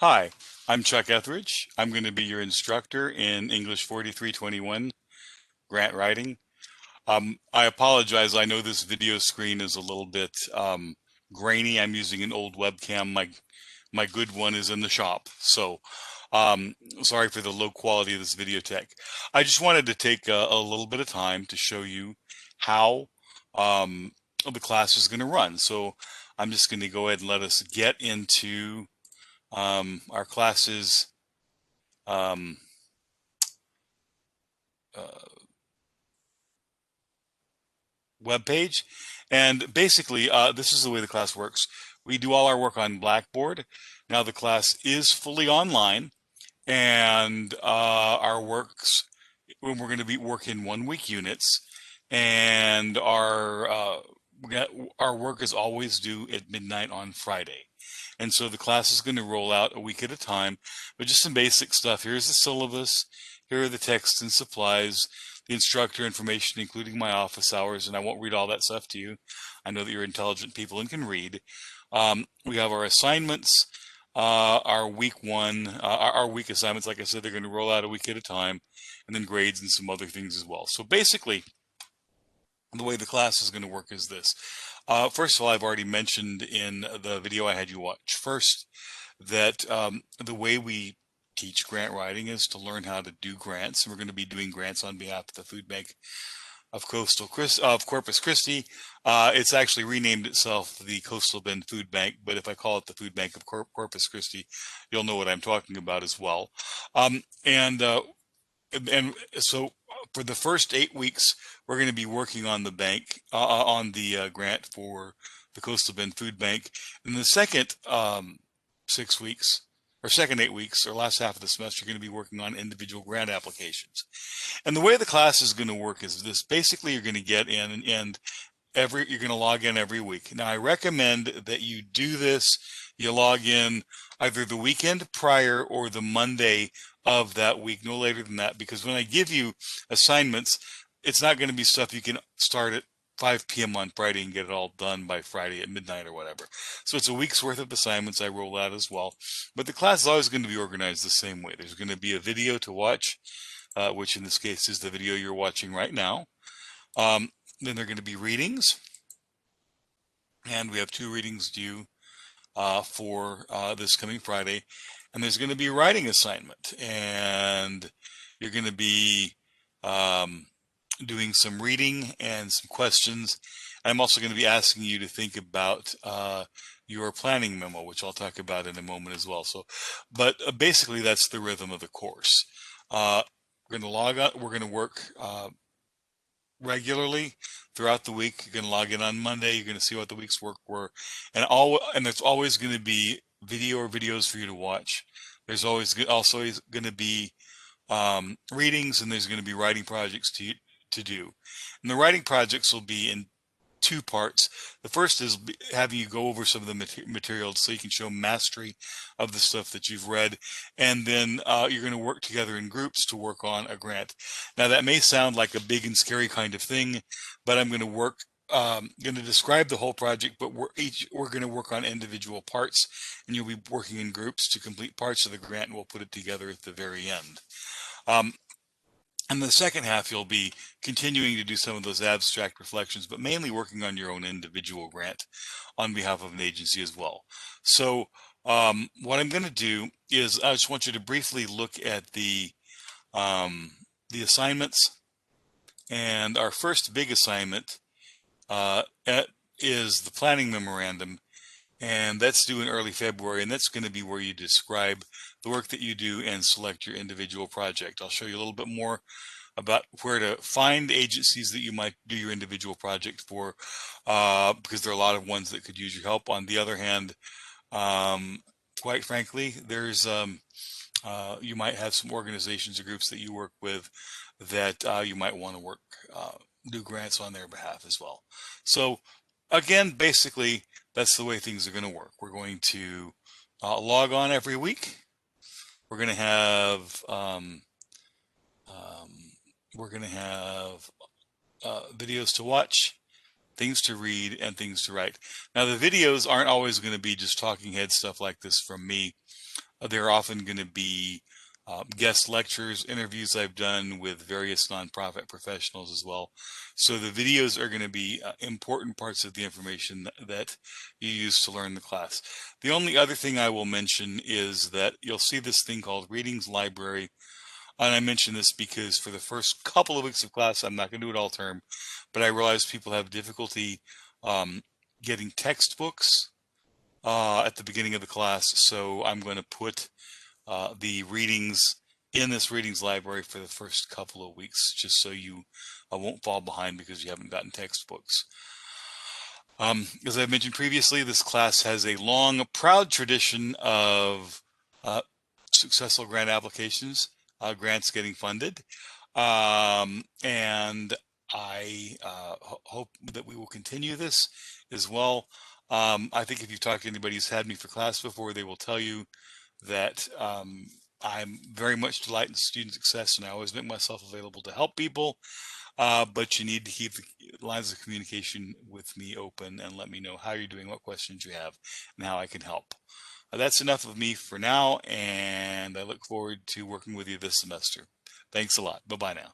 Hi, I'm Chuck Etheridge. I'm going to be your instructor in English 4321 grant writing. I apologize. I know this video screen is a little bit grainy. I'm using an old webcam. My good one is in the shop. So sorry for the low quality of this video tech. I just wanted to take a little bit of time to show you how um, the class is going to run. So I'm just going to go ahead and let us get into our classes um, uh, web page. And basically, this is the way the class works. We do all our work on Blackboard. Now the class is fully online, and our works, we're going to be working 1 week units, and our work is always due at midnight on Friday. And so the class is going to roll out a week at a time, but just some basic stuff. Here's the syllabus. Here are the texts and supplies, the instructor information, including my office hours, and I won't read all that stuff to you. I know that you're intelligent people and can read. We have our assignments, our week one, our week assignments. Like I said, they're going to roll out a week at a time, and then grades and some other things as well. So basically, the way the class is going to work is this. First of all, I've already mentioned in the video I had you watch first that the way we teach grant writing is to learn how to do grants. And we're going to be doing grants on behalf of the Food Bank of Corpus Christi. It's actually renamed itself the Coastal Bend Food Bank, but if I call it the Food Bank of Corpus Christi, you'll know what I'm talking about as well. Um, and uh, and so for the first 8 weeks, we're going to be working on the bank, on the grant for the Coastal Bend Food Bank. In the second 6 weeks, or second 8 weeks, or last half of the semester, you're going to be working on individual grant applications. And the way the class is going to work is this. Basically, you're going to get in and you're going to log in every week. Now, I recommend that you do this. You log in either the weekend prior or the Monday of that week, no later than that, because when I give you assignments, it's not going to be stuff you can start at 5 p.m. on Friday and get it all done by Friday at midnight or whatever. So it's a week's worth of assignments I roll out as well. But the class is always going to be organized the same way. There's going to be a video to watch, which in this case is the video you're watching right now. Um, then there are going to be readings, and we have 2 readings due for this coming Friday. And there's going to be a writing assignment, and you're going to be um, doing some reading and some questions. I'm also going to be asking you to think about your planning memo, which I'll talk about in a moment as well. So, but basically, that's the rhythm of the course. We're going to log on. We're going to work regularly throughout the week. You're going to log in on Monday. You're going to see what the week's work were, and there's always going to be video or videos for you to watch. There's always also going to be readings, and there's going to be writing projects to do. And the writing projects will be in 2 parts. The first is having you go over some of the materials so you can show mastery of the stuff that you've read, and then you're going to work together in groups to work on a grant. Now that may sound like a big and scary kind of thing, but I'm going to describe the whole project, but we're going to work on individual parts, and you'll be working in groups to complete parts of the grant, and we'll put it together at the very end. And the second half, you'll be continuing to do some of those abstract reflections, but mainly working on your own individual grant on behalf of an agency as well. So what I'm going to do is I just want you to briefly look at the assignments. And our first big assignment is the planning memorandum, and that's due in early February, and that's going to be where you describe the work that you do and select your individual project. I'll show you a little bit more about where to find agencies that you might do your individual project for, because there are a lot of ones that could use your help. On the other hand, quite frankly, you might have some organizations or groups that you work with that you might want to do grants on their behalf as well. So again, basically, that's the way things are going to work. We're going to log on every week. We're going to have videos to watch, things to read, and things to write. Now, the videos aren't always going to be just talking head stuff like this from me. There are often going to be guest lectures, interviews I've done with various nonprofit professionals as well. So the videos are going to be important parts of the information that you use to learn the class. The only other thing I will mention is that you'll see this thing called Readings Library. And I mention this because for the first couple of weeks of class, I'm not going to do it all term, but I realize people have difficulty um, getting textbooks at the beginning of the class. So I'm going to put the readings in this readings library for the first couple of weeks, just so you won't fall behind because you haven't gotten textbooks. As I mentioned previously, this class has a long, proud tradition of successful grant applications, grants getting funded. And I hope that we will continue this as well. I think if you've talked to anybody who's had me for class before, they will tell you that I'm very much delighted in student success, and I always make myself available to help people. But you need to keep the lines of communication with me open and let me know how you're doing, what questions you have, and how I can help. That's enough of me for now, and I look forward to working with you this semester. Thanks a lot. Bye-bye now.